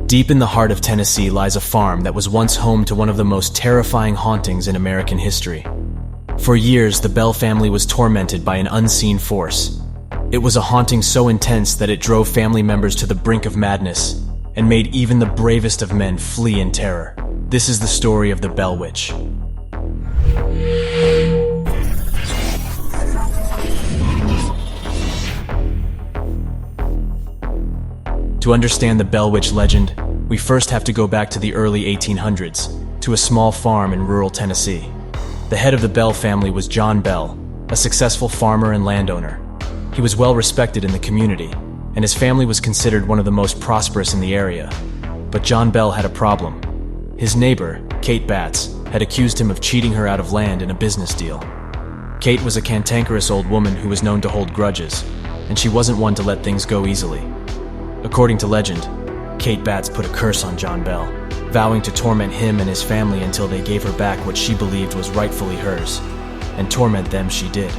Deep in the heart of Tennessee lies a farm that was once home to one of the most terrifying hauntings in American history. For years, the Bell family was tormented by an unseen force. It was a haunting so intense that it drove family members to the brink of madness and made even the bravest of men flee in terror. This is the story of the Bell Witch. To understand the Bell Witch legend, we first have to go back to the early 1800s, to a small farm in rural Tennessee. The head of the Bell family was John Bell, a successful farmer and landowner. He was well respected in the community, and his family was considered one of the most prosperous in the area. But John Bell had a problem. His neighbor, Kate Batts, had accused him of cheating her out of land in a business deal. Kate was a cantankerous old woman who was known to hold grudges, and she wasn't one to let things go easily. According to legend, Kate Batts put a curse on John Bell, vowing to torment him and his family until they gave her back what she believed was rightfully hers, and torment them she did.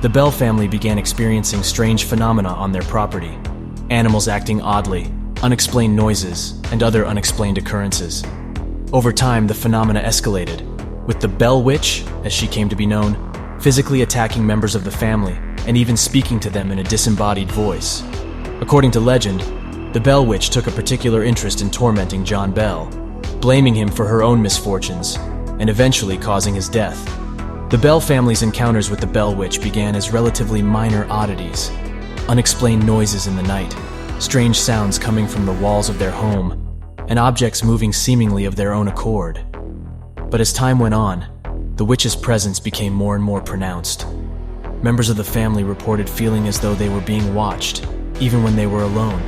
The Bell family began experiencing strange phenomena on their property, animals acting oddly, unexplained noises, and other unexplained occurrences. Over time, the phenomena escalated, with the Bell Witch, as she came to be known, physically attacking members of the family and even speaking to them in a disembodied voice. According to legend, the Bell Witch took a particular interest in tormenting John Bell, blaming him for her own misfortunes, and eventually causing his death. The Bell family's encounters with the Bell Witch began as relatively minor oddities: unexplained noises in the night, strange sounds coming from the walls of their home, and objects moving seemingly of their own accord. But as time went on, the witch's presence became more and more pronounced. Members of the family reported feeling as though they were being watched, even when they were alone.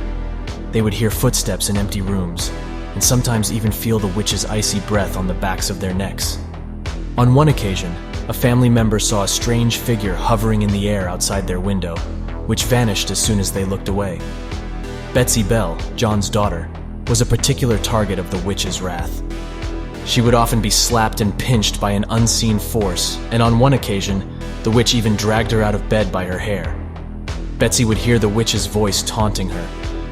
They would hear footsteps in empty rooms, and sometimes even feel the witch's icy breath on the backs of their necks. On one occasion, a family member saw a strange figure hovering in the air outside their window, which vanished as soon as they looked away. Betsy Bell, John's daughter, was a particular target of the witch's wrath. She would often be slapped and pinched by an unseen force, and on one occasion, the witch even dragged her out of bed by her hair. Betsy would hear the witch's voice taunting her,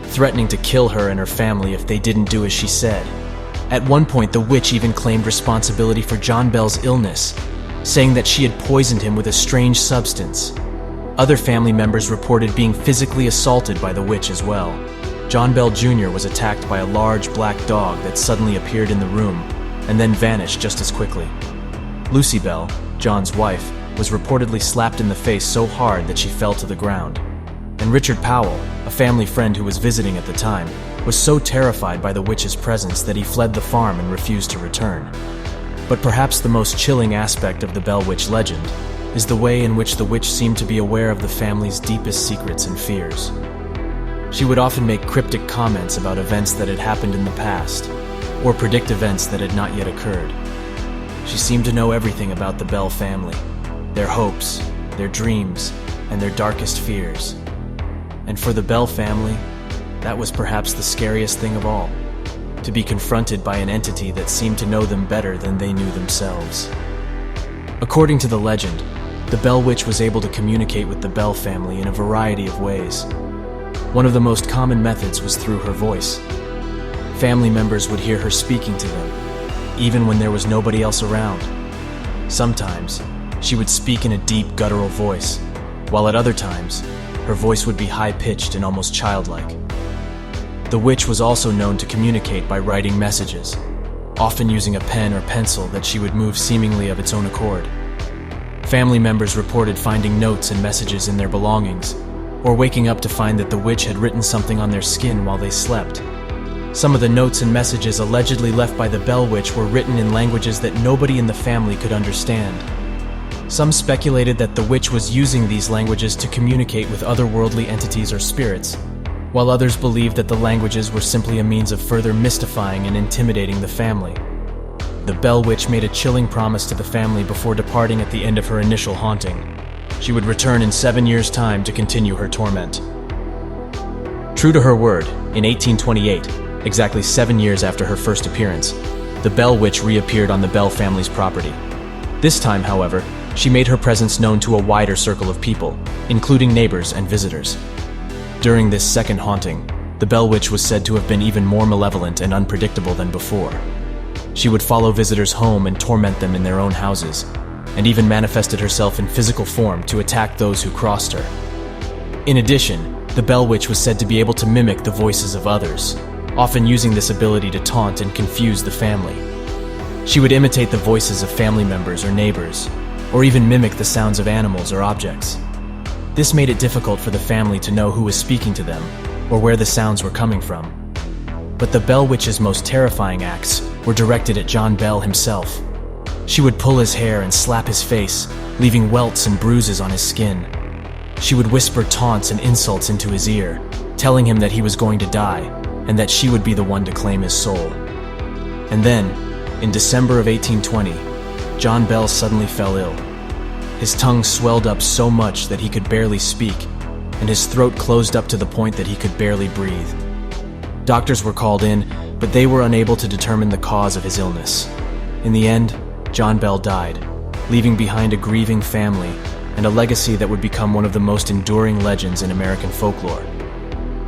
threatening to kill her and her family if they didn't do as she said. At one point, the witch even claimed responsibility for John Bell's illness, saying that she had poisoned him with a strange substance. Other family members reported being physically assaulted by the witch as well. John Bell Jr. was attacked by a large black dog that suddenly appeared in the room and then vanished just as quickly. Lucy Bell, John's wife, was reportedly slapped in the face so hard that she fell to the ground. And Richard Powell, a family friend who was visiting at the time, was so terrified by the witch's presence that he fled the farm and refused to return. But perhaps the most chilling aspect of the Bell Witch legend is the way in which the witch seemed to be aware of the family's deepest secrets and fears. She would often make cryptic comments about events that had happened in the past, or predict events that had not yet occurred. She seemed to know everything about the Bell family, their hopes, their dreams, and their darkest fears. And for the Bell family, that was perhaps the scariest thing of all, to be confronted by an entity that seemed to know them better than they knew themselves. According to the legend, the Bell Witch was able to communicate with the Bell family in a variety of ways. One of the most common methods was through her voice. Family members would hear her speaking to them, even when there was nobody else around. Sometimes, she would speak in a deep, guttural voice, while at other times, her voice would be high-pitched and almost childlike. The witch was also known to communicate by writing messages, often using a pen or pencil that she would move seemingly of its own accord. Family members reported finding notes and messages in their belongings, or waking up to find that the witch had written something on their skin while they slept. Some of the notes and messages allegedly left by the Bell Witch were written in languages that nobody in the family could understand. Some speculated that the witch was using these languages to communicate with otherworldly entities or spirits, while others believed that the languages were simply a means of further mystifying and intimidating the family. The Bell Witch made a chilling promise to the family before departing at the end of her initial haunting. She would return in 7 years' time to continue her torment. True to her word, in 1828, exactly 7 years after her first appearance, the Bell Witch reappeared on the Bell family's property. This time, however, she made her presence known to a wider circle of people, including neighbors and visitors. During this second haunting, the Bell Witch was said to have been even more malevolent and unpredictable than before. She would follow visitors home and torment them in their own houses, and even manifested herself in physical form to attack those who crossed her. In addition, the Bell Witch was said to be able to mimic the voices of others, often using this ability to taunt and confuse the family. She would imitate the voices of family members or neighbors, or even mimic the sounds of animals or objects. This made it difficult for the family to know who was speaking to them, or where the sounds were coming from. But the Bell Witch's most terrifying acts were directed at John Bell himself. She would pull his hair and slap his face, leaving welts and bruises on his skin. She would whisper taunts and insults into his ear, telling him that he was going to die, and that she would be the one to claim his soul. And then, in December of 1820, John Bell suddenly fell ill. His tongue swelled up so much that he could barely speak, and his throat closed up to the point that he could barely breathe. Doctors were called in, but they were unable to determine the cause of his illness. In the end, John Bell died, leaving behind a grieving family and a legacy that would become one of the most enduring legends in American folklore.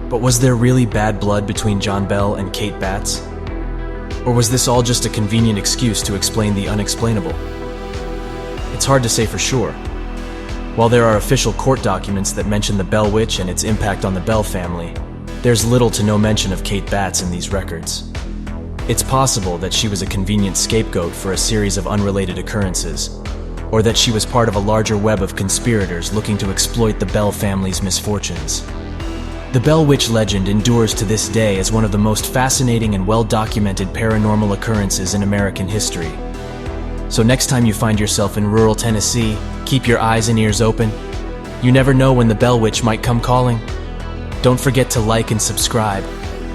But was there really bad blood between John Bell and Kate Batts? Or was this all just a convenient excuse to explain the unexplainable? It's hard to say for sure. While there are official court documents that mention the Bell Witch and its impact on the Bell family, there's little to no mention of Kate Batts in these records. It's possible that she was a convenient scapegoat for a series of unrelated occurrences, or that she was part of a larger web of conspirators looking to exploit the Bell family's misfortunes. The Bell Witch legend endures to this day as one of the most fascinating and well-documented paranormal occurrences in American history. So next time you find yourself in rural Tennessee, keep your eyes and ears open. You never know when the Bell Witch might come calling. Don't forget to like and subscribe.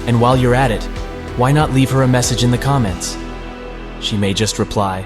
And while you're at it, why not leave her a message in the comments? She may just reply,